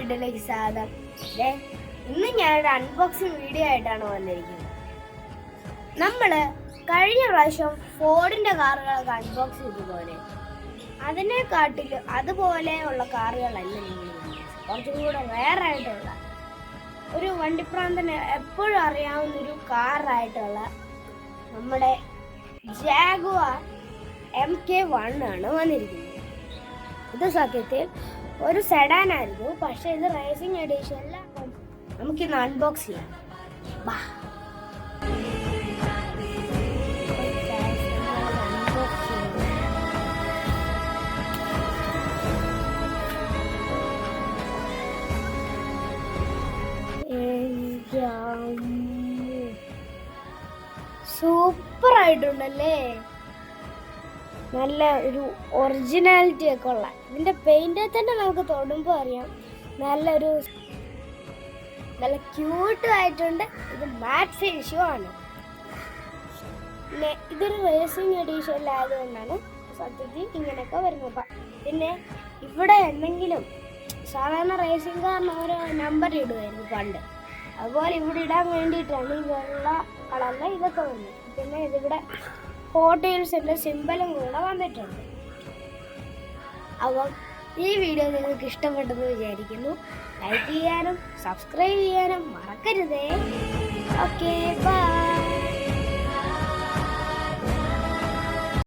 വീഡിയോയിലേക്ക് സ്വാഗതം. ഇന്ന് ഞാനൊരു അൺബോക്സിങ് വീഡിയോ ആയിട്ടാണ് വന്നിരിക്കുന്നത്. നമ്മള് കഴിഞ്ഞ പ്രാവശ്യം ഫോർഡിന്റെ കാറുകളൊക്കെ അൺബോക്സ് ചെയ്തതുപോലെ അതിനെക്കാട്ടിലും അതുപോലെയുള്ള കാറുകളല്ല നിങ്ങൾ കുറച്ചും കൂടെ റെയർ ആയിട്ടുള്ള ഒരു വണ്ടിപ്രാന്തന് എപ്പോഴും അറിയാവുന്ന ഒരു കാറായിട്ടുള്ള നമ്മുടെ ജാഗ്വാർ MK1 ആണ് വന്നിരിക്കുന്നത്. ഇത് സത്യത്തിൽ ഒരു സെഡാൻ ആയിരുന്നു, പക്ഷെ ഇത് റേസിംഗ് എഡിഷനിൽ. നമുക്കിന്ന് അൺബോക്സ് ചെയ്യാം. സൂപ്പർ ആയിട്ടുണ്ടല്ലേ, നല്ല ഒരു ഒറിജിനാലിറ്റി ഒക്കെ ഉള്ള. ഇതിന്റെ പെയിന്റ് തന്നെ നമുക്ക് തൊടുമ്പോൾ അറിയാം നല്ല ക്യൂട്ട് ആയിട്ടുണ്ട്. ഇത് മാറ്റ് ഫിനിഷും ആണ്. പിന്നെ ഇതൊരു റേസിംഗ് എഡീഷനിലായതുകൊണ്ടാണ് സത്യത്തിൽ ഇങ്ങനെയൊക്കെ വരുന്നത്. പിന്നെ ഇവിടെ എന്തെങ്കിലും സാധാരണ റേസിംഗ് കാറിന് ഓരോ നമ്പർ ഇടുമായിരുന്നു പണ്ട്, അതുപോലെ ഇവിടെ ഇടാൻ വേണ്ടിയിട്ടാണ് ഈ വെള്ള കളറിൽ ഇതൊക്കെ വന്നത്. പിന്നെ ഇതിവിടെ ഹോട്ടൽസിന്റെ സിമ്പലും കൂടെ വന്നിട്ടുണ്ട്. അപ്പം ഈ വീഡിയോ നിങ്ങൾക്ക് ഇഷ്ടപ്പെട്ടെന്ന് വിചാരിക്കുന്നു. ലൈക്ക് ചെയ്യാനും സബ്സ്ക്രൈബ് ചെയ്യാനും മറക്കരുതേ. Okay, by.